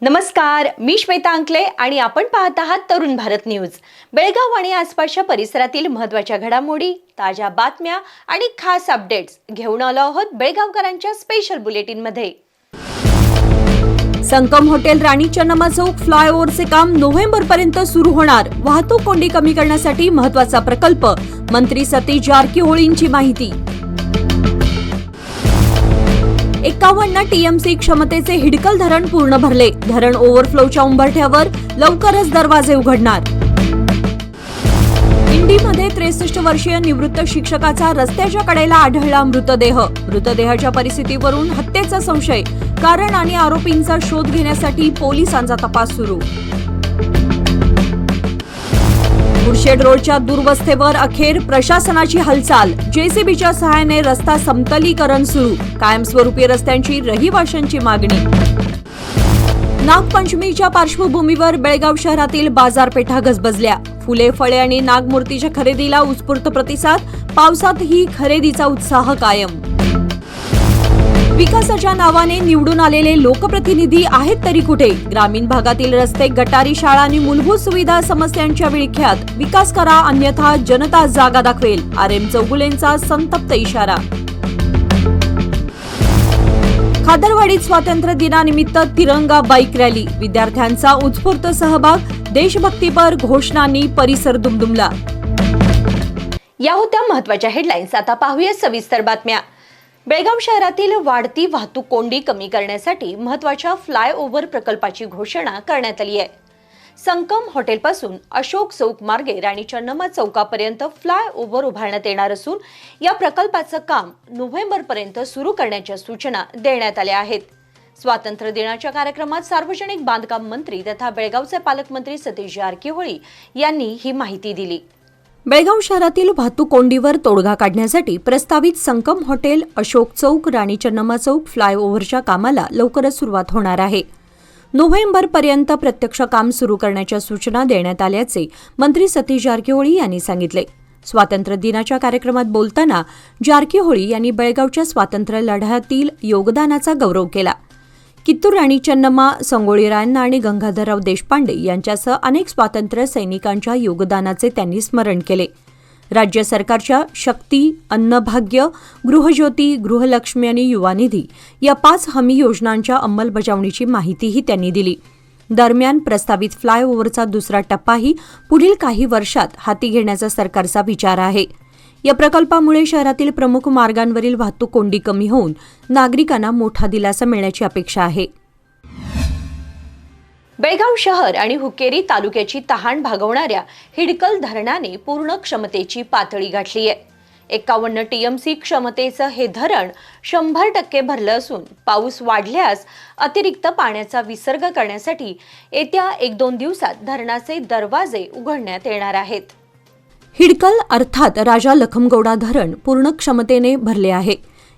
नमस्कार, मी श्वेता अंकले आणि आपण पाहत आहात तरुण भारत न्यूज। बेळगाव आणि आसपासच्या परिसरातील महत्त्वाच्या घडामोडी, ताज्या बातम्या आणि खास अपडेट्स घेऊन आलो आहोत बेळगावकरांच्या स्पेशल बुलेटिन मध्ये। संकम हॉटेल राणी चन्नम्मा चौक फ्लायओव्हरचे काम नोव्हेंबर पर्यंत सुरू होणार। वाहतूक कोंडी कमी करण्यासाठी महत्त्वाचा प्रकल्प, मंत्री सतीश जारकीहोळींची माहिती। 51 टीएमसी क्षमतेचे हिडकल धरण पूर्ण भरले। धरण ओव्हरफ्लोच्या उंबरठ्यावर लवकरच दरवाजे उघडणार। इंडीमध्ये 63 वर्षीय निवृत्त शिक्षकाचा रस्त्याच्या कडेला आढळला मृतदेह। मृतदेहाच्या परिस्थितीवरून हत्येचा संशय, कारण आणि आरोपींचा शोध घेण्यासाठी पोलिसांचा तपास सुरू। मुरशेड रोडच्या दुरवस्थेवर अखेर प्रशासनाची हालचाल, जेसीबीच्या सहाय्याने रस्ता समतलीकरण सुरू। कायमस्वरूपी रस्त्यांची रहिवाशांची मागणी। नागपंचमीच्या पार्श्वभूमीवर बेळगाव शहरातील बाजारपेठा गजबजल्या। फुले, फळे आणि नागमूर्तीच्या खरेदीला उत्स्फूर्त प्रतिसाद, पावसातही खरेदीचा उत्साह कायम। विकासाच्या नावाने निवडून आलेले लोकप्रतिनिधी आहेत तरी कुठे? ग्रामीण भागातील रस्ते, गटारी, शाळा आणि मूलभूत सुविधा समस्यांच्या विळख्यात। विकास करा, अन्यथा जनता जागा दाखवेल, RM चौगुलेंचा संतप्त इशारा। खादरवाडीत स्वातंत्र्य दिनानिमित्त तिरंगा बाईक रॅली, विद्यार्थ्यांचा उत्स्फूर्त सहभाग, देशभक्तीपर घोषणांनी परिसर दुमदुमला। या होत्या महत्त्वाच्या हेडलाईन्स। आता पाहूया सविस्तर बातम्या। बेळगाव शहरातील वाढती वाहतूक कोंडी कमी करण्यासाठी महत्त्वाच्या फ्लायओव्हर प्रकल्पाची घोषणा करण्यात आली आहे। संकम हॉटेलपासून अशोक चौक मार्गे राणी चन्नम्मा चौकापर्यंत फ्लायओव्हर उभारण्यात येणार असून या प्रकल्पाचं काम नोव्हेंबर पर्यंत सुरू करण्याच्या सूचना देण्यात आल्या आहेत। स्वातंत्र्य दिनाच्या कार्यक्रमात सार्वजनिक बांधकाम मंत्री तथा बेळगावचे पालकमंत्री सतीश जारकीहोळी यांनी ही माहिती दिली। बेळगाव शहरातील वाहतूक कोंडीवर तोडगा काढण्यासाठी प्रस्तावित संकम हॉटेल, अशोक चौक, राणी चन्नम्मा चौक फ्लायओव्हरच्या कामाला लवकरच सुरुवात होणार आहे। नोव्हेंबर पर्यंत प्रत्यक्ष काम सुरू करण्याच्या सूचना देण्यात आल्याचे मंत्री सतीश जारकीहोळी यांनी सांगितले। स्वातंत्र्य दिनाच्या कार्यक्रमात बोलताना जारकीहोळी यांनी बेळगावच्या स्वातंत्र्य लढ्यातील योगदानाचा गौरव केला। कित्तूर राणी चन्नम्मा, संगोळी रायण्णा आणि गंगाधरराव देशपांडे यांच्यासह अनेक स्वातंत्र्य सैनिकांच्या योगदानाचे त्यांनी स्मरण केले। राज्य सरकारच्या शक्ती, अन्नभाग्य, गृहज्योती, गृहलक्ष्मी आणि युवानिधी या 5 हमी योजनांच्या अंमलबजावणीची माहितीही त्यांनी दिली। दरम्यान प्रस्तावित फ्लायओव्हरचा दुसरा टप्पाही पुढील काही वर्षात हाती घेण्याचा सरकारचा विचार आहे। या प्रकल्पामुळे शहरातील प्रमुख मार्गांवरील वाहतूक कोंडी कमी होऊन नागरिकांना मोठा दिलासा मिळण्याची अपेक्षा आहे। बेळगाव शहर आणि हुक्केरी तालुक्याची तहान भागवणाऱ्या हिडकल धरणाने पूर्ण क्षमतेची पातळी गाठली आहे। 51 टीएमसी क्षमतेचं हे धरण 100% भरलं असून पाऊस वाढल्यास अतिरिक्त पाण्याचा विसर्ग करण्यासाठी येत्या 1-2 दिवसात धरणाचे दरवाजे उघडण्यात येणार आहेत। हिडकल अर्थात राजा लखमगौडा धरण पूर्ण क्षमतेने भरले आहे।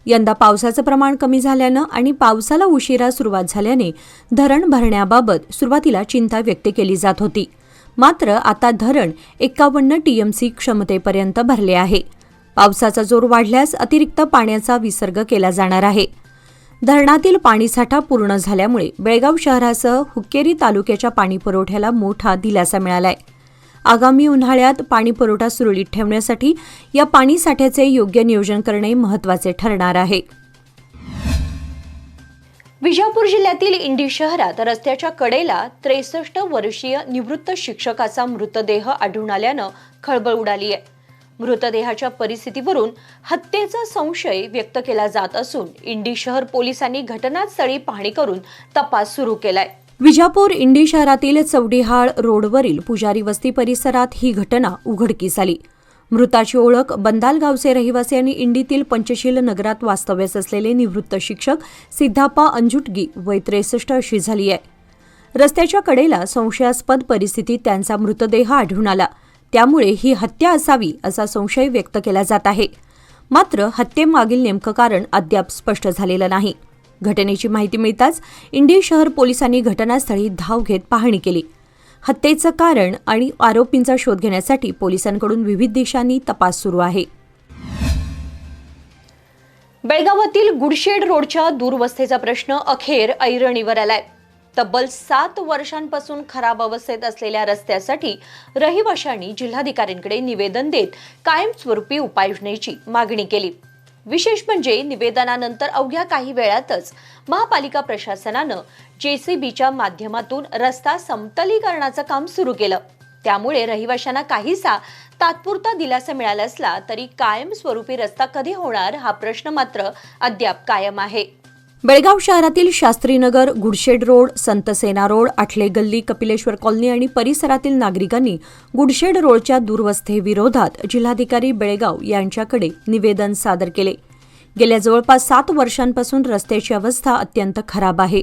यंदा पावसाचं प्रमाण कमी झाल्यानं आणि पावसाला उशिरा सुरुवात झाल्याने धरण भरण्याबाबत सुरुवातीला चिंता व्यक्त केली जात होती। मात्र आता धरण 51 टीएमसी क्षमतेपर्यंत भरले आहे। पावसाचा जोर वाढल्यास अतिरिक्त पाण्याचा विसर्ग केला जाणार आहे। धरणातील पाणीसाठा पूर्ण झाल्यामुळे बेळगाव शहरासह हुक्केरी तालुक्याच्या पाणीपुरवठ्याला मोठा दिलासा मिळालाय। आगामी उन्हाळ्यात पाणीपुरवठा सुरळीत ठेवण्यासाठी या पाणीसाठ्याचे योग्य नियोजन करणे महत्त्वाचे ठरणार आहे। विजापूर जिल्ह्यातील इंडी शहरात रस्त्याच्या कडेला 63 वर्षीय निवृत्त शिक्षकाचा मृतदेह आढळून आल्यानं खळबळ उडाली आहे। मृतदेहाच्या परिस्थितीवरून हत्येचा संशय व्यक्त केला जात असून इंडी शहर पोलिसांनी घटनास्थळी पाहणी करून तपास सुरू केलाय। विजापूर इंडी शहरातील चौडीहाळ रोडवरील पुजारी वस्ती परिसरात ही घटना उघडकीस आली। मृताची ओळख बंदाल गावचे रहिवासी आणि इंडीतील पंचशील नगरात वास्तव्यास असलेले निवृत्त शिक्षक सिद्धाप्पा अंजुटगी वय 63 अशी झाली आहे। रस्त्याच्या कडेला संशयास्पद परिस्थितीत त्यांचा मृतदेह आढळून आला, त्यामुळे ही हत्या असावी असा संशय व्यक्त केला जात आहे। मात्र हत्येमागील नेमकं कारण अद्याप स्पष्ट झालेलं नाही। घटनेची माहिती मिळताच इंडी शहर पोलिसांनी घटनास्थळी धाव घेत पाहणी केली। हत्येचं कारण आणि आरोपींचा शोध घेण्यासाठी पोलिसांकडून विविध दिशांनी तपास सुरू आहे। बेळगावातील गुडशेड रोडच्या दूरवस्थेचा प्रश्न अखेर ऐरणीवर आलाय। तब्बल 7 वर्षांपासून खराब अवस्थेत असलेल्या रस्त्यासाठी रहिवाशांनी जिल्हाधिकाऱ्यांकडे निवेदन देत कायमस्वरूपी उपाययोजनेची मागणी केली. विशेष म्हणजे निवेदनानंतर अवघ्या काही वेळातच महापालिका प्रशासनानं JCBच्या माध्यमातून रस्ता समतलीकरणाचं काम सुरू केलं. त्यामुळे रहिवाशांना काहीसा तात्पुरता दिलासा मिळाला असला तरी कायमस्वरूपी रस्ता कधी होणार हा प्रश्न मात्र अद्याप कायम आहे. बेळगाव शहरातील शास्त्रीनगर, गुडशेड रोड, संतसेना रोड, आठले गल्ली, कपिलेश्वर कॉलनी आणि परिसरातील नागरिकांनी गुडशेड रोडच्या दुरवस्थेविरोधात जिल्हाधिकारी बेळगाव यांच्याकडे निवेदन सादर केले. गेल्या जवळपास 7 वर्षांपासून रस्त्याची अवस्था अत्यंत खराब आहे.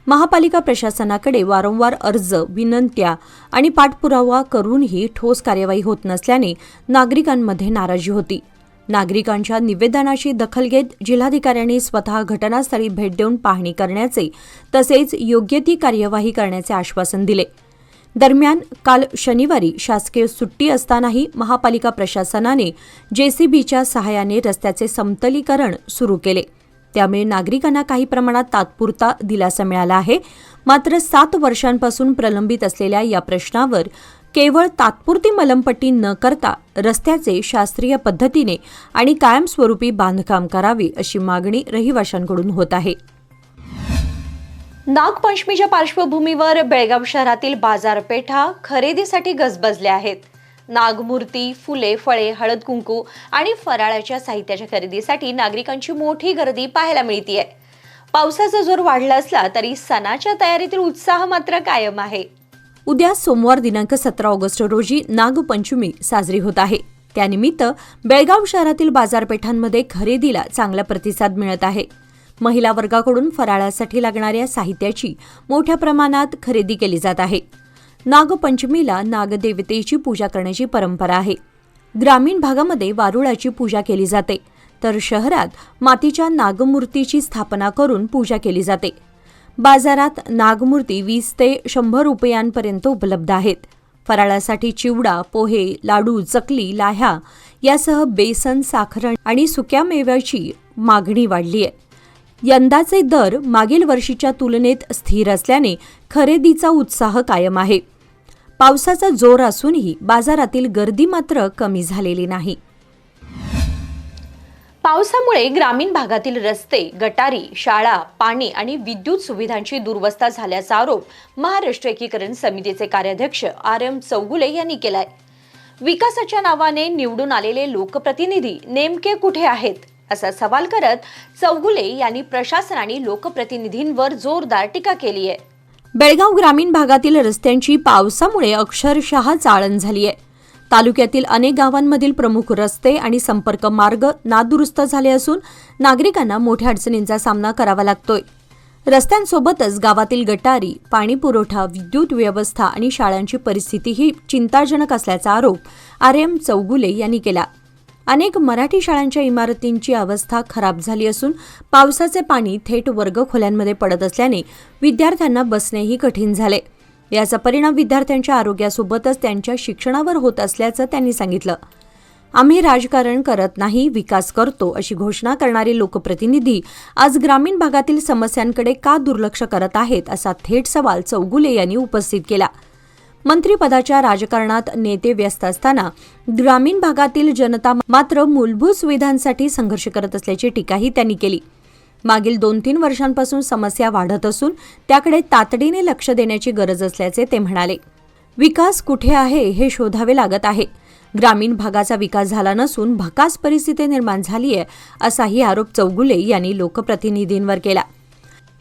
महापालिका प्रशासनाकडे वारंवार अर्ज, विनंत्या आणि पाठपुरावा करूनही ठोस कार्यवाही होत नसल्याने नागरिकांमध्ये नाराजी होती. नागरिकांच्या निवेदनाची दखल घेत जिल्हाधिकाऱ्यांनी स्वतः घटनास्थळी भेट देऊन पाहणी करण्याचे तसेच योग्य ती कार्यवाही करण्याचे आश्वासन दिले. दरम्यान काल शनिवारी शासकीय सुट्टी असतानाही महापालिका प्रशासनाने JCBच्या सहाय्याने रस्त्याचे समतलीकरण सुरू केले. त्यामुळे नागरिकांना काही प्रमाणात तात्पुरता दिलासा मिळाला आहे. मात्र 7 वर्षांपासून प्रलंबित असलेल्या या प्रश्नावर केवळ तात्पुरती मलमपट्टी न करता रस्त्याचे शास्त्रीय पद्धतीने आणि कायमस्वरूपी बांधकाम करावे अशी मागणी रहिवाशांकडून होत आहे. नागपंचमीच्या पार्श्वभूमीवर बेळगाव शहरातील बाजारपेठा खरेदीसाठी गजबजल्या आहेत. नागमूर्ती, फुले, फळे, हळद कुंकू आणि फराळाच्या साहित्याच्या खरेदीसाठी नागरिकांची मोठी गर्दी पाहायला मिळतेय. पावसाचा जोर वाढला असला तरी सणाच्या तयारीतील उत्साह मात्र कायम आहे. उद्या सोमवार दिनांक 17 ऑगस्ट रोजी नागपंचमी साजरी होत आहे. त्यानिमित्त बेळगाव शहरातील बाजारपेठांमध्ये खरेदीला चांगला प्रतिसाद मिळत आहे. महिला वर्गाकडून फराळासाठी लागणाऱ्या साहित्याची मोठ्या प्रमाणात खरेदी केली जात आहे. नागपंचमीला नागदेवतेची पूजा करण्याची परंपरा आहे. ग्रामीण भागामध्ये वारुळाची पूजा केली जाते तर शहरात मातीच्या नागमूर्तीची स्थापना करून पूजा केली जाते. बाजारात नागमूर्ती 20 ते 100 रुपयांपर्यंत उपलब्ध आहेत. फराळासाठी चिवडा, पोहे, लाडू, चकली, लाह्या यासह बेसन, साखर आणि सुक्या मेव्याची मागणी वाढली आहे. यंदाचे दर मागील वर्षीच्या तुलनेत स्थिर असल्याने खरेदीचा उत्साह कायम आहे. पावसाचा जोर असूनही बाजारातील गर्दी मात्र कमी झालेली नाही. पावसामुळे ग्रामीण भागातील रस्ते, गटारी, शाळा, पाणी आणि विद्युत सुविधांची दुरवस्था झाल्याचा आरोप महाराष्ट्र एकीकरण समितीचे कार्याध्यक्ष RM चौगुले यांनी केलाय. विकासाच्या नावाने निवडून आलेले लोकप्रतिनिधी नेमके कुठे आहेत असा सवाल करत चौगुले यांनी प्रशासन आणि लोकप्रतिनिधींवर जोरदार टीका केली आहे. बेळगाव ग्रामीण भागातील रस्त्यांची पावसामुळे अक्षरशः चाळण झाली आहे. तालुक्यातील अनेक गावांमधील प्रमुख रस्ते आणि संपर्क मार्ग नादुरुस्त झाले असून नागरिकांना मोठ्या अडचणींचा सामना करावा लागतोय. रस्त्यांसोबतच गावातील गटारी, पाणी पुरवठा, विद्युत व्यवस्था आणि शाळांची परिस्थितीही चिंताजनक असल्याचा आरोप RM चौगुले यांनी केला. अनेक मराठी शाळांच्या इमारतींची अवस्था खराब झाली असून पावसाचे पाणी थेट वर्गखोल्यांमध्ये पडत असल्याने विद्यार्थ्यांना बसणेही कठीण झाले. याचा परिणाम विद्यार्थ्यांच्या आरोग्यासोबतच त्यांच्या शिक्षणावर होत असल्याचं त्यांनी सांगितलं. आम्ही राजकारण करत नाही, विकास करतो अशी घोषणा करणारे लोकप्रतिनिधी आज ग्रामीण भागातील समस्यांकडे का दुर्लक्ष करत आहेत असा थेट सवाल चौगुले यांनी उपस्थित केला. मंत्रिपदाच्या राजकारणात नेते व्यस्त असताना ग्रामीण भागातील जनता मात्र मूलभूत सुविधांसाठी संघर्ष करत असल्याची टीकाही त्यांनी केली. मागील 2-3 वर्षांपासून समस्या वाढत असून त्याकडे तातडीने लक्ष देण्याची गरज असल्याचे ते म्हणाले. विकास कुठे आहे हे शोधावे लागत आहे. ग्रामीण भागाचा विकास झाला नसून भकास परिस्थिती निर्माण झाली आहे असाही आरोप चौगुले यांनी लोकप्रतिनिधींवर केला.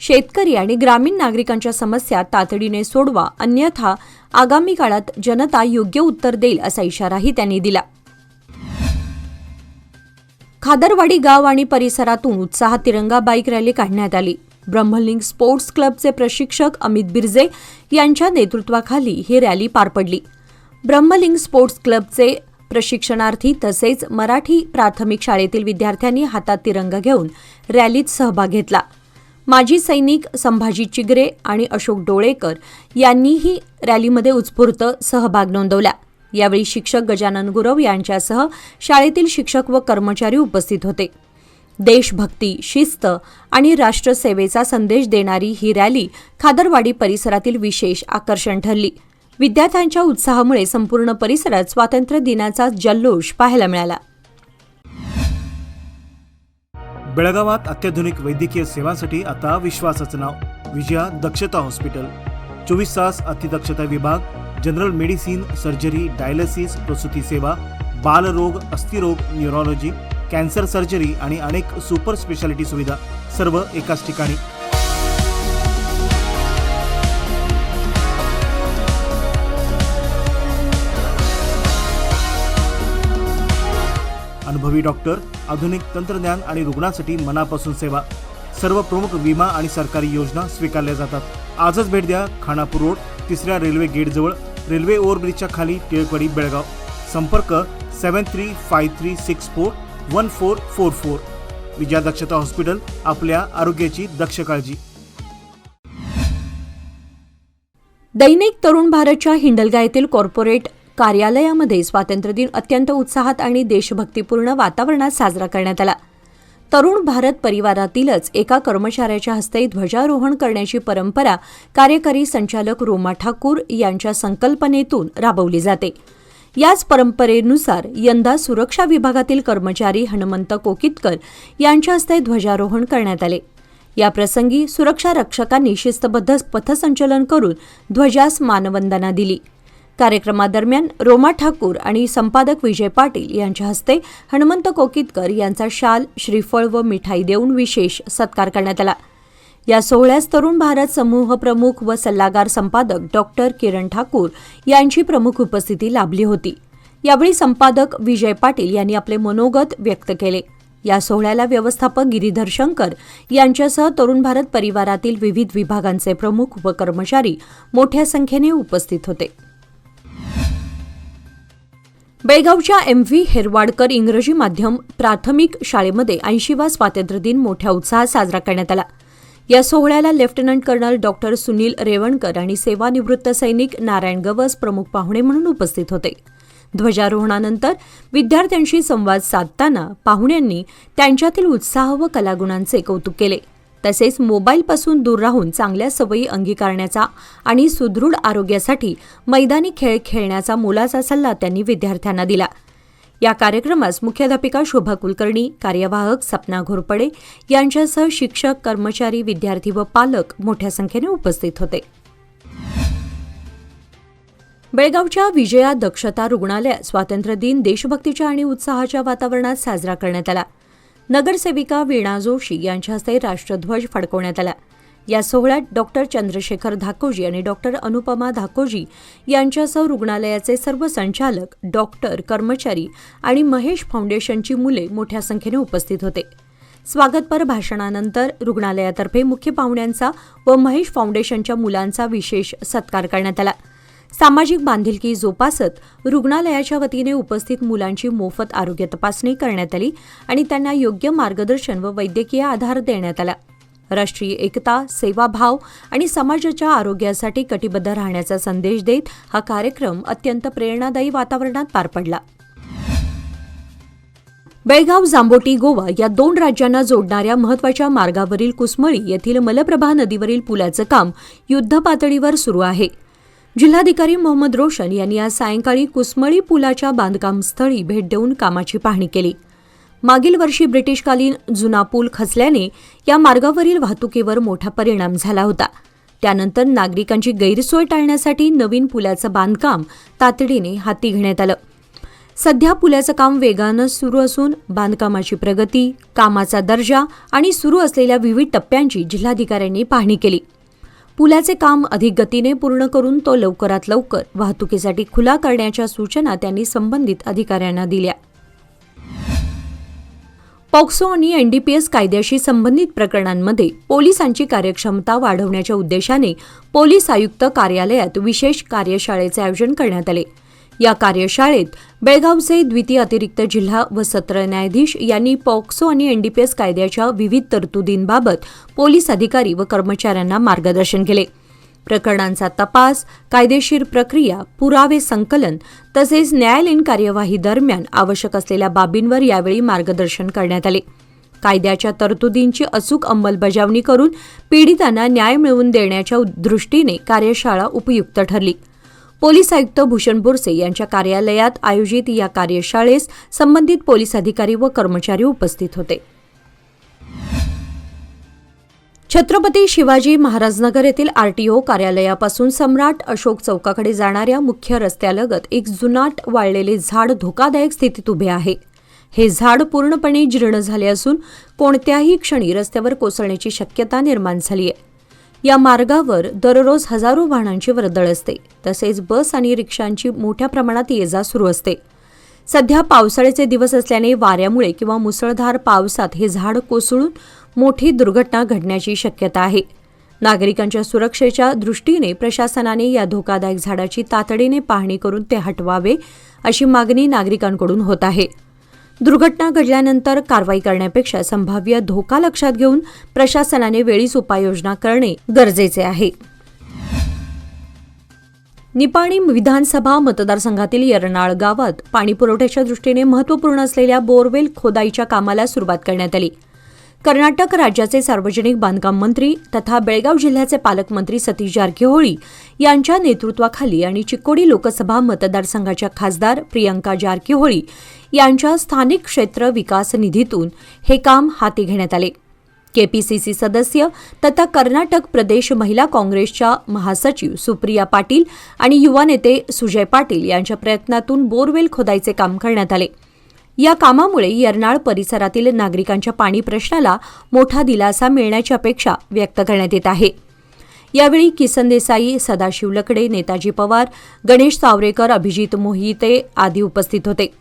शेतकरी आणि ग्रामीण नागरिकांच्या समस्या तातडीने सोडवा, अन्यथा आगामी काळात जनता योग्य उत्तर देईल असा इशाराही त्यांनी दिला. खादरवाडी गाव आणि परिसरातून उत्साहात तिरंगा बाईक रॅली काढण्यात आली. ब्रह्मलिंग स्पोर्ट्स क्लबचे प्रशिक्षक अमित बिर्जे यांच्या नेतृत्वाखाली ही रॅली पार पडली. ब्रह्मलिंग स्पोर्ट्स क्लबचे प्रशिक्षणार्थी तसेच मराठी प्राथमिक शाळेतील विद्यार्थ्यांनी हातात तिरंगा घेऊन रॅलीत सहभाग घेतला. माजी सैनिक संभाजी चिगरे आणि अशोक डोळेकर यांनीही रॅलीमध्ये उत्स्फूर्त सहभाग नोंदवला. यावेळी शिक्षक गजानन गुरव यांच्यासह शाळेतील शिक्षक व कर्मचारी उपस्थित होते. देशभक्ती, शिस्त आणि राष्ट्रसेवेचा संदेश देणारी ही रॅली खादरवाडी परिसरातील विशेष आकर्षण ठरली. विद्यार्थ्यांच्या उत्साहामुळे संपूर्ण परिसरात स्वातंत्र्य दिनाचा जल्लोष पाहायला मिळाला. बेळगावात अत्याधुनिक वैद्यकीय सेवांसाठी आता विश्वासाचं नाव विजया दक्षता हॉस्पिटल. 24 तास अतिदक्षता विभाग, जनरल मेडिसिन, सर्जरी, डायलिसिस, प्रसूती सेवा, बालरोग, अस्थिरोग, न्यूरोलॉजी, कॅन्सर सर्जरी आणि अनेक सुपर स्पेशालिटी सुविधा सर्व एकाच ठिकाणी. अनुभवी डॉक्टर, आधुनिक तंत्रज्ञान आणि रुग्णांसाठी मनापासून सेवा. सर्व प्रमुख विमा आणि सरकारी योजना स्वीकारल्या जातात. आजच भेट द्या खानापूर रोड, 3ऱ्या रेल्वे गेटजवळ, रेल्वे ओव्हरब्रिजच्या खाली, टिळकवाडी, बेळगाव. संपर्क 7353641444. विजया दक्षता हॉस्पिटल, आपल्या आरोग्याची दक्ष काळजी. दैनिक तरुण भारतच्या हिंडलगा येथील कॉर्पोरेट कार्यालयामध्ये स्वातंत्र्य दिन अत्यंत उत्साहात आणि देशभक्तीपूर्ण वातावरणात साजरा करण्यात आला. तरुण भारत परिवारातीलच एका कर्मचाऱ्याच्या हस्ते ध्वजारोहण करण्याची परंपरा कार्यकारी संचालक रोमा ठाकूर यांच्या संकल्पनेतून राबवली जाते. याच परंपरेनुसार यंदा सुरक्षा विभागातील कर्मचारी हनुमंत कोकितकर यांच्या हस्ते ध्वजारोहण करण्यात आले. या प्रसंगी सुरक्षा रक्षकांनी शिस्तबद्ध पथसंचलन करून ध्वजास मानवंदना दिली. कार्यक्रमादरम्यान रोमा ठाकूर आणि संपादक विजय पाटील यांच्या हस्ते हनुमंत कोकितकर यांचा शाल, श्रीफळ व मिठाई देऊन विशेष सत्कार करण्यात आला. या सोहळ्यास तरुण भारत समूह प्रमुख व सल्लागार संपादक डॉक्टर किरण ठाकूर यांची प्रमुख उपस्थिती लाभली होती. यावेळी संपादक विजय पाटील यांनी आपले मनोगत व्यक्त केले. या सोहळ्याला व्यवस्थापक गिरीधर शंकर यांच्यासह तरुण भारत परिवारातील विविध विभागांचे प्रमुख व कर्मचारी मोठ्या संख्येने उपस्थित होते. बेळगावच्या एम.व्ही. हेरवाडकर इंग्रजी माध्यम प्राथमिक शाळेमध्ये 80वा स्वातंत्र्य दिन मोठ्या उत्साहात साजरा करण्यात आला. या सोहळ्याला lieutenant colonel doctor Sunil Revankar आणि सेवानिवृत्त सैनिक नारायण गवस प्रमुख पाहुणे म्हणून उपस्थित होते. ध्वजारोहणानंतर विद्यार्थ्यांशी संवाद साधताना पाहुण्यांनी त्यांच्यातील उत्साह व कलागुणांचे कौतुक केले. तसेच मोबाईलपासून दूर राहून चांगल्या सवयी अंगीकारण्याचा आणि सुदृढ आरोग्यासाठी मैदानी खेळ खेळण्याचा मोलाचा सल्ला त्यांनी विद्यार्थ्यांना दिला. या कार्यक्रमास मुख्याध्यापिका शोभा कुलकर्णी, कार्यवाहक सपना घोरपडे यांच्यासह शिक्षक, कर्मचारी, विद्यार्थी व पालक मोठ्या संख्येने उपस्थित होते. बेळगावच्या विजया दक्षता रुग्णालयात स्वातंत्र्य दिन देशभक्तीच्या आणि उत्साहाच्या वातावरणात साजरा करण्यात आला. नगरसेविका वीणा जोशी यांच्या हस्ते राष्ट्रध्वज फडकवण्यात आला. या सोहळ्यात डॉक्टर चंद्रशेखर धाकोजी आणि डॉक्टर अनुपमा धाकोजी यांच्यासह रुग्णालयाचे सर्व संचालक, डॉक्टर, कर्मचारी आणि महेश फाउंडेशनची मुले मोठ्या संख्येने उपस्थित होते. स्वागतपर भाषणानंतर रुग्णालयातर्फे मुख्य पाहुण्यांचा व महेश फाउंडेशनच्या मुलांचा विशेष सत्कार करण्यात आला. सामाजिक बांधिलकी जोपासत रुग्णालयाच्या वतीने उपस्थित मुलांची मोफत आरोग्य तपासणी करण्यात आली आणि त्यांना योग्य मार्गदर्शन व वैद्यकीय आधार देण्यात आला. राष्ट्रीय एकता, सेवाभाव आणि समाजाच्या आरोग्यासाठी कटिबद्ध राहण्याचा संदेश देत हा कार्यक्रम अत्यंत प्रेरणादायी वातावरणात पार पडला. बेळगाव, जांबोटी, गोवा या 2 राज्यांना जोडणाऱ्या महत्त्वाच्या मार्गावरील कुसमळी येथील मलप्रभा नदीवरील पुलाचं काम युद्धपातळीवर सुरू आहे. जिल्हाधिकारी मोहम्मद रोशन यांनी आज सायंकाळी कुसमळी पुलाच्या बांधकामस्थळी भेट देऊन कामाची पाहणी केली. मागील वर्षी ब्रिटिशकालीन जुना पूल खचल्याने या मार्गावरील वाहतुकीवर मोठा परिणाम झाला होता. त्यानंतर नागरिकांची गैरसोय टाळण्यासाठी नवीन पुलाचं बांधकाम तातडीने हाती घेण्यात आलं. सध्या पुलाचं काम वेगानं सुरू असून बांधकामाची प्रगती, कामाचा दर्जा आणि सुरू असलेल्या विविध टप्प्यांची जिल्हाधिकाऱ्यांनी पाहणी केली. पुलाचे काम अधिक गतीने पूर्ण करून तो लवकरात लवकर वाहतुकीसाठी खुला करण्याच्या सूचना त्यांनी संबंधित अधिकाऱ्यांना दिल्या. पॉक्सो आणि एनडीपीएस कायद्याशी संबंधित प्रकरणांमध्ये पोलिसांची कार्यक्षमता वाढवण्याच्या उद्देशाने पोलीस आयुक्त कार्यालयात विशेष कार्यशाळेचे आयोजन करण्यात आले. या कार्यशाळेत बेळगावचे द्वितीय अतिरिक्त जिल्हा व सत्र न्यायाधीश यांनी पॉक्सो आणि एनडीपीएस कायद्याच्या विविध तरतुदींबाबत पोलीस अधिकारी व कर्मचाऱ्यांना मार्गदर्शन केले. प्रकरणांचा तपास, कायदेशीर प्रक्रिया, पुरावे संकलन तसेच न्यायालयीन कार्यवाही दरम्यान आवश्यक असलेल्या बाबींवर यावेळी मार्गदर्शन करण्यात आले. कायद्याच्या तरतुदींची अचूक अंमलबजावणी करून पीडितांना न्याय मिळवून देण्याच्या दृष्टीने कार्यशाळा उपयुक्त ठरली. पोलीस आयुक्त भूषण बोरसे यांच्या कार्यालयात आयोजित या कार्यशाळेस संबंधित पोलीस अधिकारी व कर्मचारी उपस्थित होते. छत्रपती शिवाजी महाराजनगर येथील आरटीओ कार्यालयापासून सम्राट अशोक चौकाकडे जाणाऱ्या मुख्य रस्त्यालगत एक जुनाट वाळलेले झाड धोकादायक स्थितीत उभे आहे. हे झाड पूर्णपणे जीर्ण झाले असून कोणत्याही क्षणी रस्त्यावर कोसळण्याची शक्यता निर्माण झाली आहे. या मार्गावर दररोज हजारो वाहनांची वर्दळ असते. तसेच बस आणि रिक्षांची मोठ्या प्रमाणात ये-जा सुरू असते. सध्या पावसाळ्याचे दिवस असल्याने वाऱ्यामुळे किंवा मुसळधार पावसात हे झाड कोसळून मोठी दुर्घटना घडण्याची शक्यता आहे. नागरिकांच्या सुरक्षेच्या दृष्टीने प्रशासनाने या धोकादायक झाडाची तातडीने पाहणी करून ते हटवावे अशी मागणी नागरिकांकडून होत आहे. दुर्घटना घडल्यानंतर कारवाई करण्यापेक्षा संभाव्य धोका लक्षात घेऊन प्रशासनाने वेळीच उपाययोजना करणे गरजेचे आहे. निपाणी विधानसभा मतदारसंघातील यरनाळ गावात पाणीपुरवठ्याच्या दृष्टीने महत्त्वपूर्ण असलेल्या बोरवेल खोदाईच्या कामाला सुरुवात करण्यात आली. कर्नाटक राज्याचे सार्वजनिक बांधकाम मंत्री तथा बेळगाव जिल्ह्याचे पालकमंत्री सतीश जारकीहोळी यांच्या नेतृत्वाखाली आणि चिक्कोडी लोकसभा मतदारसंघाच्या खासदार प्रियंका जारकीहोळी यांच्या स्थानिक क्षेत्र विकास निधीतून हे काम हाती घेण्यात आले. केपीसीसी सदस्य तथा कर्नाटक प्रदेश महिला काँग्रेसच्या महासचिव सुप्रिया पाटील आणि युवा नेते सुजय पाटील यांच्या प्रयत्नातून बोरवेल खोदाईचे काम करण्यात आले. या कामामुळे यरनाळ परिसरातील नागरिकांच्या पाणी प्रश्नाला मोठा दिलासा मिळण्याची अपेक्षा व्यक्त करण्यात येत आहे. यावेळी किसन देसाई, सदाशिव लकडे, नेताजी पवार, गणेश सावरेकर, अभिजित मोहिते आदी उपस्थित होते.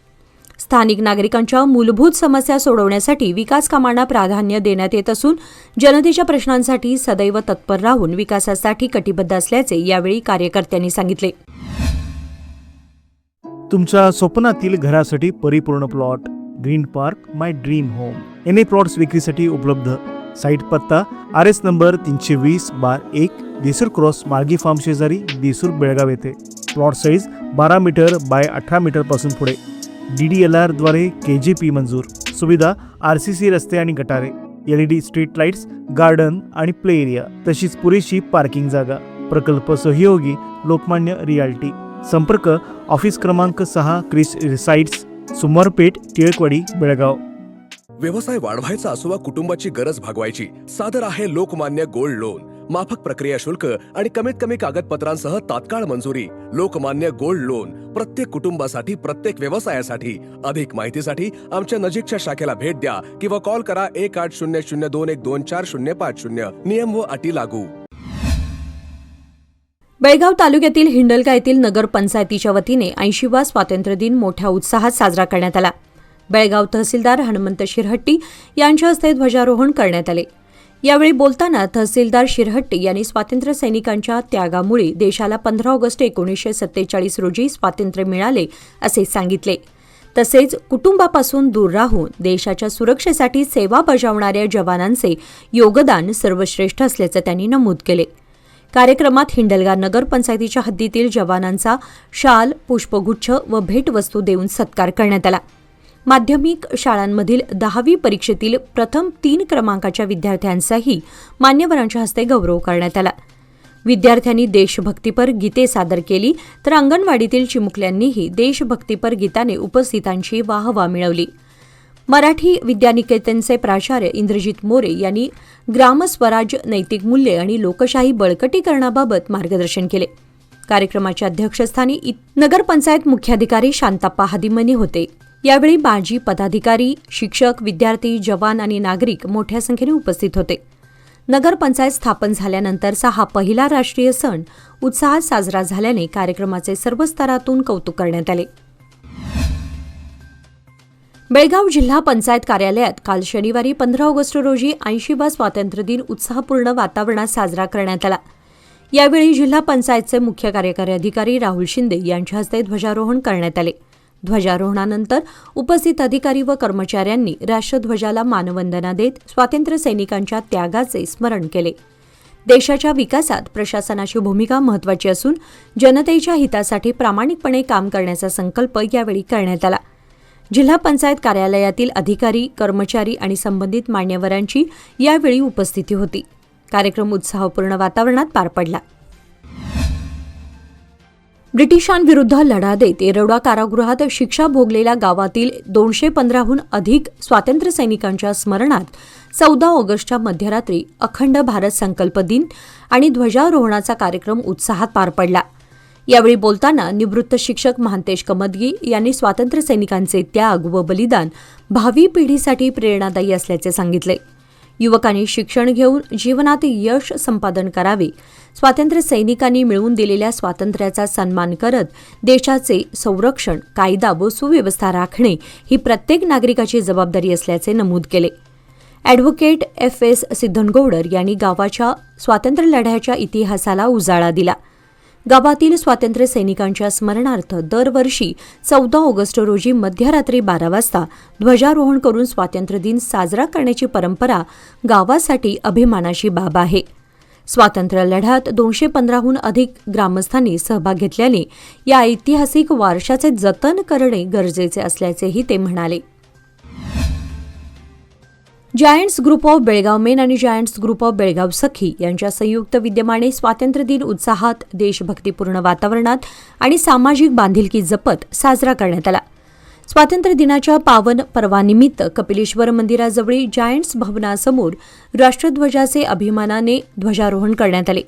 स्थानिक नागरिकांच्या मूलभूत समस्या सोडवण्यासाठी विकास कामांना प्राधान्य देण्यात येत असून जनतेच्या प्रश्नांसाठी सदैव तत्पर राहून विकासासाठी कटिबद्ध असल्याचे यावेळी कार्यकर्त्यांनी सांगितले. तुमच्या स्वप्नातील घरासाठी परिपूर्ण plot green park my dream home. NA plots विक्रीसाठी उपलब्ध. साईट पत्ता RS number 320/1 Desur cross Margi farm शेजारी देसूर बेळगाव येथे. Plot size 12 meter by 18 meter पासून पुढे. DDLR द्वारे KGP मंजूर. सुविधा RCC रस्ते आणि गटारे, LED स्ट्रीट लाईट्स, गार्डन आणि प्ले एरिया, तशीच पुरेशी पार्किंग जागा. प्रकल्प सहयोगी लोकमान्य रियाल्टी. संपर्क ऑफिस क्रमांक 6 क्रिस रिसाइट्स, सुमारपेठ, टिळकवाडी, बेळगाव. व्यवसाय वाढवायचा असो वा कुटुंबाची गरज भागवायची, सादर आहे लोकमान्य गोल्ड लोन. माफक प्रक्रिया शुल्क आणि कमीत कमी कागदपत्रांसह तात्काळ मंजुरी. लोकमान्य गोल्ड लोन प्रत्येक कुटुंबासाठी, प्रत्येक व्यवसायासाठी. अधिक माहितीसाठी आमच्या नजीकच्या शाखेला भेट द्या किंवा कॉल करा 180021245050. नियम व अटी लागू. बेळगाव तालुक्यातील हिंडलगा येथील नगरपंचायतीच्या वतीने 80वा स्वातंत्र्य दिन मोठ्या उत्साहात साजरा करण्यात आला. बेळगाव तहसीलदार हनुमंत शिरहट्टी यांच्या हस्ते ध्वजारोहण करण्यात आले. यावेळी बोलताना तहसीलदार शिरहट्टी यांनी स्वातंत्र्य सैनिकांच्या त्यागामुळे देशाला 15 ऑगस्ट 1947 रोजी स्वातंत्र्य मिळाले असे सांगितले. तसेच कुटुंबापासून दूर राहून देशाच्या सुरक्षेसाठी सेवा बजावणाऱ्या जवानांचे योगदान सर्वश्रेष्ठ असल्याचं त्यांनी नमूद केले. कार्यक्रमात हिंडलगा नगरपंचायतीच्या हद्दीतील जवानांचा शाल, पुष्पगुच्छ व भेटवस्तू देऊन सत्कार करण्यात आला. माध्यमिक शाळांमधील 10वी परीक्षेतील प्रथम 3 क्रमांकाच्या विद्यार्थ्यांचाही मान्यवरांच्या हस्ते गौरव करण्यात आला. विद्यार्थ्यांनी देशभक्तीपर गीते सादर केली तर अंगणवाडीतील चिमुकल्यांनीही देशभक्तीपर गीताने उपस्थितांची वाहवा मिळवली. मराठी विद्यानिकेतनचे प्राचार्य इंद्रजित मोरे यांनी ग्रामस्वराज, नैतिक मूल्ये आणि लोकशाही बळकटीकरणाबाबत मार्गदर्शन केले. कार्यक्रमाच्या अध्यक्षस्थानी नगरपंचायत मुख्याधिकारी शांताप्पा हादिमनी होते. यावेळी माजी पदाधिकारी, शिक्षक, विद्यार्थी, जवान आणि नागरिक मोठ्या संख्येने उपस्थित होते. नगरपंचायत स्थापन झाल्यानंतरचा हा पहिला राष्ट्रीय सण उत्साहात साजरा झाल्याने कार्यक्रमाचे सर्व स्तरातून कौतुक करण्यात आले. बेळगाव जिल्हा पंचायत कार्यालयात काल शनिवारी 15 ऑगस्ट रोजी 80वा स्वातंत्र्य दिन उत्साहपूर्ण वातावरणात साजरा करण्यात आला. यावेळी जिल्हा पंचायतचे मुख्य कार्यकारी अधिकारी राहुल शिंदे यांच्या हस्ते ध्वजारोहण करण्यात आले. ध्वजारोहणानंतर उपस्थित अधिकारी व कर्मचाऱ्यांनी राष्ट्रध्वजाला मानवंदना देत स्वातंत्र्य सैनिकांच्या त्यागाचे स्मरण केले. देशाच्या विकासात प्रशासनाची भूमिका महत्त्वाची असून जनतेच्या हितासाठी प्रामाणिकपणे काम करण्याचा संकल्प यावेळी करण्यात आला. जिल्हा पंचायत कार्यालयातील अधिकारी, कर्मचारी आणि संबंधित मान्यवरांची यावेळी उपस्थिती होती. कार्यक्रम उत्साहपूर्ण वातावरणात पार पडला. ब्रिटिशांविरुद्ध लढा देत येरवडा कारागृहात शिक्षा भोगलेल्या गावातील 215हून अधिक स्वातंत्र्य सैनिकांच्या स्मरणार्थ 14 ऑगस्टच्या मध्यरात्री अखंड भारत संकल्प दिन आणि ध्वजारोहणाचा कार्यक्रम उत्साहात पार पडला. यावेळी बोलताना निवृत्त शिक्षक महांतेश कमतगी यांनी स्वातंत्र्य सैनिकांचे त्याग व बलिदान भावी पिढीसाठी प्रेरणादायी असल्याचे सांगितले. युवकांनी शिक्षण घेऊन जीवनात यश संपादन करावे, स्वातंत्र्य सैनिकांनी मिळवून दिलेल्या स्वातंत्र्याचा सन्मान करत देशाचे संरक्षण, कायदा व सुव्यवस्था राखणे ही प्रत्येक नागरिकाची जबाबदारी असल्याचे नमूद केले. ॲडव्होकेट FS सिद्धनगौडर यांनी गावाच्या स्वातंत्र्य लढ्याच्या इतिहासाला उजाळा दिला. गावातील स्वातंत्र्य सैनिकांच्या स्मरणार्थ दरवर्षी 14 ऑगस्ट रोजी मध्यरात्री 12 वाजता ध्वजारोहण करून स्वातंत्र्य दिन साजरा करण्याची परंपरा गावासाठी अभिमानाची बाब आहे. स्वातंत्र्य लढ्यात 215हून अधिक ग्रामस्थांनी सहभाग घेतल्याने या ऐतिहासिक वारशाचे जतन करणे गरजेचे असल्याचेही ते म्हणाले. Giants group of Belgaum main आणि जायंट्स ग्रुप ऑफ बेळगाव सखी यांच्या संयुक्त विद्यमाने स्वातंत्र्य दिन उत्साहात, देशभक्तीपूर्ण वातावरणात आणि सामाजिक बांधिलकी जपत साजरा करण्यात आला. स्वातंत्र्य दिनाच्या पावन पर्वानिमित्त कपिलेश्वर मंदिराजवळी जायंट्स भवनासमोर राष्ट्रध्वजाचे अभिमानाने ध्वजारोहण करण्यात आले.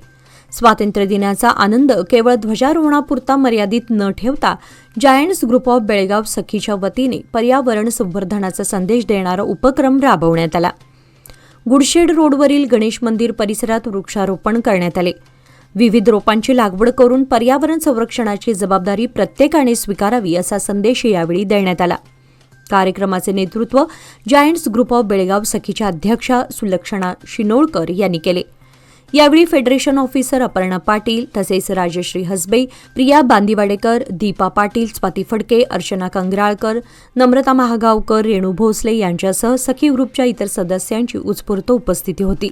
स्वातंत्र्य दिनाचा आनंद केवळ ध्वजारोहणापुरता मर्यादित न ठेवता जायंट्स ग्रुप ऑफ बेळगाव सखीच्या वतीने पर्यावरण संवर्धनाचा संदेश देणारा उपक्रम राबवण्यात आला. गुडशेड रोडवरील गणेश मंदिर परिसरात वृक्षारोपण करण्यात आले. विविध रोपांची लागवड करून पर्यावरण संरक्षणाची जबाबदारी प्रत्येकाने स्वीकारावी असा संदेश यावेळी देण्यात आला. कार्यक्रमाचे नेतृत्व जायंट्स ग्रुप ऑफ बेळगाव सखीच्या अध्यक्षा सुलक्षणा शिनोळकर यांनी केले. यावेळी फेडरेशन ऑफिसर अपर्णा पाटील तसेच राजश्री हसबे, प्रिया बांदिवाडेकर, दीपा पाटील, स्वाती फडके, अर्चना कंगराळकर, नम्रता महागावकर, रेणू भोसले यांच्यासह सखी ग्रुपच्या इतर सदस्यांची उत्स्फूर्त उपस्थिती होती.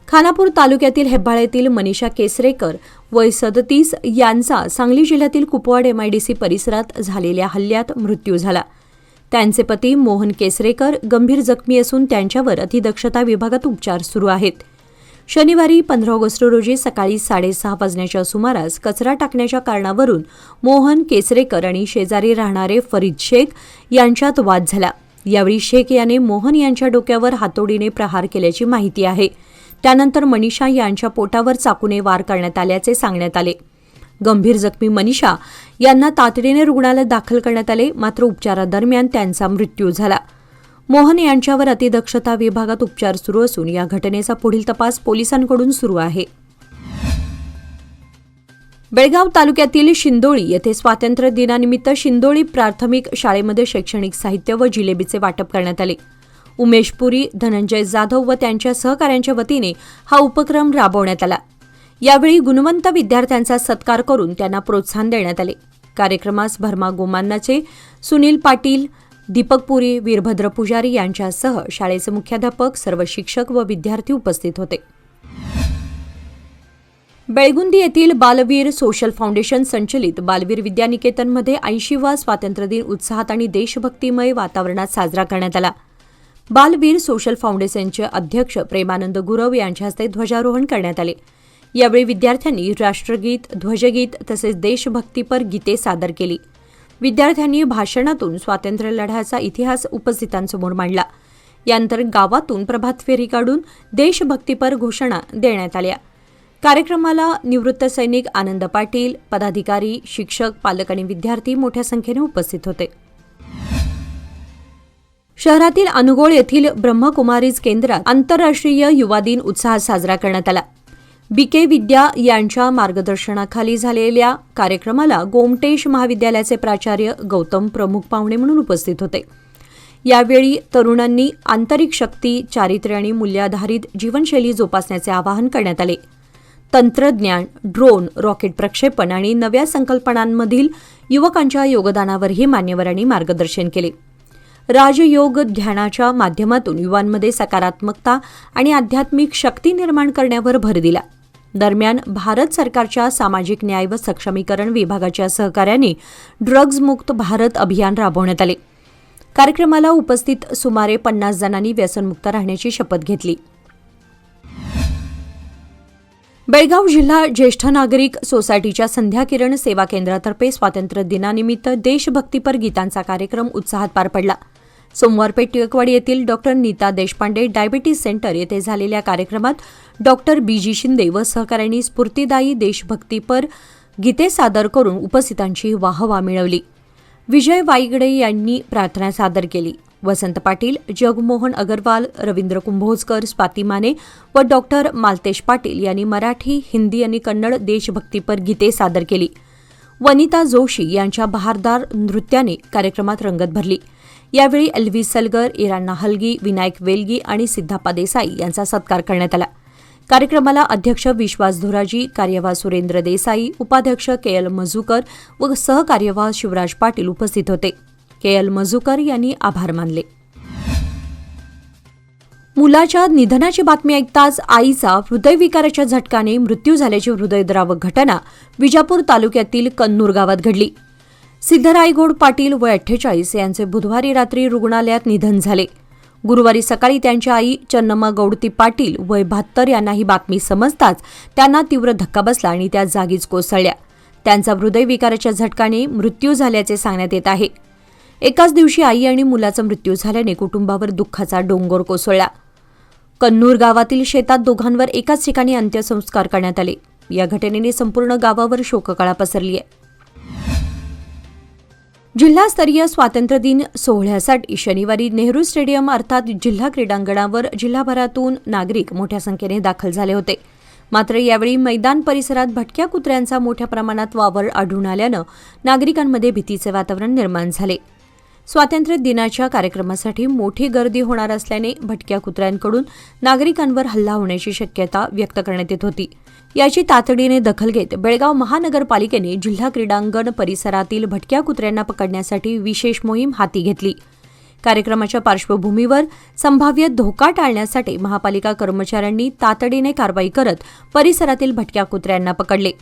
खानापूर तालुक्यातील हेब्बाळेतील मनीषा केसरेकर वय 37 यांचा सांगली जिल्ह्यातील कुपवाड MIDC परिसरात झालेल्या हल्ल्यात मृत्यू झाला. त्यांचे पती मोहन केसरेकर गंभीर जखमी असून त्यांच्यावर अतिदक्षता विभागात उपचार सुरू आहेत. शनिवारी 15 ऑगस्ट रोजी सकाळी 6:30 वाजण्याच्या सुमारास कचरा टाकण्याच्या कारणावरून मोहन केसरेकर आणि शेजारी राहणारे फरीद शेख यांच्यात वाद झाला. यावेळी शेख याने मोहन यांच्या डोक्यावर हातोडीने प्रहार केल्याची माहिती आहे. त्यानंतर मनीषा यांच्या पोटावर चाकूने वार करण्यात आल्याचे सांगण्यात आले. गंभीर जखमी मनीषा यांना तातडीने रुग्णालयात दाखल करण्यात आले, मात्र उपचारादरम्यान त्यांचा मृत्यू झाला. मोहन यांच्यावर अतिदक्षता विभागात उपचार सुरू असून या घटनेचा पुढील तपास पोलिसांकडून सुरू आहे. बेळगाव तालुक्यातील शिंदोळी येथे स्वातंत्र्य दिनानिमित्त शिंदोळी प्राथमिक शाळेमध्ये शैक्षणिक साहित्य व जिलेबीचे वाटप करण्यात आले. उमेश पुरी, धनंजय जाधव व त्यांच्या सहकाऱ्यांच्या वतीने हा उपक्रम राबवण्यात आला. यावेळी गुणवंत विद्यार्थ्यांचा सत्कार करून त्यांना प्रोत्साहन देण्यात आले. कार्यक्रमास भरमा गोमान्नाचे सुनील पाटील, दीपक पुरी, वीरभद्र पुजारी यांच्यासह शाळेचे मुख्याध्यापक, सर्व शिक्षक व विद्यार्थी उपस्थित होते. बेळगुंदी येथील बालवीर सोशल फाउंडेशन संचलित बालवीर विद्यानिकेतनमध्ये 80वा स्वातंत्र्य दिन उत्साहात आणि देशभक्तिमय वातावरणात साजरा करण्यात आला. बालवीर सोशल फाउंडेशनचे अध्यक्ष प्रेमानंद गुरव यांच्या हस्ते ध्वजारोहण करण्यात आले. यावेळी विद्यार्थ्यांनी राष्ट्रगीत, ध्वजगीत तसेच देशभक्तीपर गीते सादर केली. विद्यार्थ्यांनी भाषणातून स्वातंत्र्य लढ्याचा इतिहास उपस्थितांसमोर मांडला. यानंतर गावातून प्रभात फेरी काढून देशभक्तीपर घोषणा देण्यात आल्या. कार्यक्रमाला निवृत्त सैनिक आनंद पाटील, पदाधिकारी, शिक्षक, पालक आणि विद्यार्थी मोठ्या संख्येने उपस्थित होते. शहरातील अनुगोळ येथील ब्रह्मकुमारीज केंद्रात आंतरराष्ट्रीय युवा दिन उत्साहात साजरा करण्यात आला. BK विद्या यांच्या मार्गदर्शनाखाली झालेल्या कार्यक्रमाला गोमटेश महाविद्यालयाचे प्राचार्य गौतम प्रमुख पाहुणे म्हणून उपस्थित होते. यावेळी तरुणांनी आंतरिक शक्ती, चारित्र्य आणि मूल्याधारित जीवनशैली जोपासण्याचे आवाहन करण्यात आले. तंत्रज्ञान, ड्रोन, रॉकेट प्रक्षेपण आणि नव्या संकल्पनांमधील युवकांच्या योगदानावरही मान्यवरांनी मार्गदर्शन केले. राजयोग ध्यानाच्या माध्यमातून युवांमध्ये सकारात्मकता आणि आध्यात्मिक शक्ती निर्माण करण्यावर भर दिला. दरम्यान भारत सरकारच्या सामाजिक न्याय व सक्षमीकरण विभागाच्या सहकार्याने ड्रग्ज मुक्त भारत अभियान राबवण्यात आले. कार्यक्रमाला उपस्थित सुमारे 50 जणांनी व्यसनमुक्त राहण्याची शपथ घेतली. बेळगाव जिल्हा ज्येष्ठ नागरिक सोसायटीच्या संध्या किरण सेवा केंद्रातर्फे स्वातंत्र्य दिनानिमित्त देशभक्तीपर गीतांचा कार्यक्रम उत्साहात पार पडला. सोमवार पेठ टिळकवाडी येथील डॉ. नीता देशपांडे डायबिटीज सेंटर येथे झालेल्या कार्यक्रमात डॉ. बी.जी. शिंदे व सहकाऱ्यांनी स्फूर्तिदायी देशभक्तीपर गीते सादर करून उपस्थितांची वाहवा मिळवली. विजय वाईगडे यांनी प्रार्थना सादर केली. वसंत पाटील, जगमोहन अगरवाल, रवींद्र कुंभोजकर, स्वाती माने व डॉ. मालतेश पाटील यांनी मराठी, हिंदी आणि कन्नड देशभक्तीपर गीते सादर केली. वनिता जोशी यांच्या बहारदार नृत्याने कार्यक्रमात रंगत भरली. यावेळी एल्वी सलगर, इरान्ना हलगी, विनायक वेलगी आणि सिद्धाप्पा देसाई यांचा सत्कार करण्यात आला. कार्यक्रमाला अध्यक्ष विश्वास धोराजी, कार्यवाह सुरेंद्र देसाई, उपाध्यक्ष के.एल. मजूकर व सहकार्यवाह शिवराज पाटील उपस्थित होते. के.एल. मजूकर यांनी आभार मानले. मुलाच्या निधनाची बातमी ऐकताच आईचा हृदयविकाराच्या झटकाने मृत्यू झाल्याची हृदयद्रावक घटना विजापूर तालुक्यातील कन्नूर गावात घडली. सिद्धरायगौड पाटील वय 48 यांचे बुधवारी रात्री रुग्णालयात निधन झाले. गुरुवारी सकाळी त्यांच्या आई चन्नम्मा गौडती पाटील वय 72 यांना ही बातमी समजताच त्यांना तीव्र धक्का बसला आणि त्या जागीच कोसळल्या. त्यांचा हृदयविकाराच्या झटकाने मृत्यू झाल्याचे सांगण्यात येत आहे. एकाच दिवशी आई आणि मुलाचा मृत्यू झाल्याने कुटुंबावर दुःखाचा डोंगर कोसळला. कन्नूर गावातील शेतात दोघांवर एकाच ठिकाणी अंत्यसंस्कार करण्यात आले. या घटनेने संपूर्ण गावावर शोककळा पसरली आहे. जिल्हास्तरीय स्वातंत्र्य दिन सोहळ्यासाठी शनिवारी नेहरू स्टेडियम अर्थात जिल्हा क्रीडांगणावर जिल्हाभरातून नागरिक मोठ्या संख्येने दाखल झाले होते. मात्र यावेळी मैदान परिसरात भटक्या कुत्र्यांचा मोठ्या प्रमाणात वावर आढळून आल्यानं नागरिकांमध्ये भीतीचे वातावरण निर्माण झाले. स्वातंत्र्य दिनाच्या कार्यक्रमासाठी मोठी गर्दी होणार असल्याने भटक्या कुत्र्यांकडून नागरिकांवर हल्ला होण्याची शक्यता व्यक्त करण्यात येत होती. याची तातडीने दखल घेत बेळगाव महानगरपालिकेने जिल्हा क्रीडांगण परिसरातील भटक्या कुत्र्यांना पकडण्यासाठी विशेष मोहीम हाती घेतली. कार्यक्रमाच्या पार्श्वभूमीवर संभाव्य धोका टाळण्यासाठी महापालिका कर्मचाऱ्यांनी तातडीने कारवाई करत परिसरातील भटक्या कुत्र्यांना पकडले.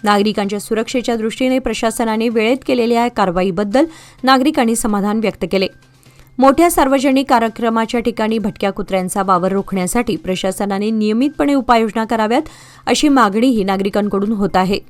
नागरिकांच्या सुरक्षेच्या दृष्टीने प्रशासनाने वेळेत केलेल्या कारवाईबद्दल नागरिकांनी समाधान व्यक्त केले. मोठ्या सार्वजनिक कार्यक्रमाच्या ठिकाणी भटक्या कुत्र्यांचा वावर रोखण्यासाठी प्रशासनाने नियमितपणे उपाययोजना कराव्यात अशी मागणीही नागरिकांकडून होत आहे.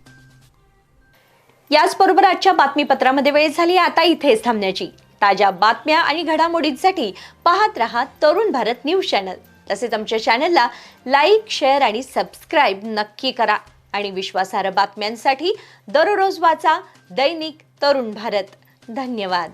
याचबरोबर आजच्या बातमीपत्रामध्ये वेळ झाली आता इथेच थांबण्याची. ताज्या बातम्या आणि घडामोडींसाठी पाहत रहा तरुण भारत न्यूज चॅनल. तसेच आमच्या चॅनलला लाईक, शेअर आणि सबस्क्राईब नक्की करा. आणि विश्वासार्ह बातम्यांसाठी दररोज वाचा दैनिक तरुण भारत. धन्यवाद.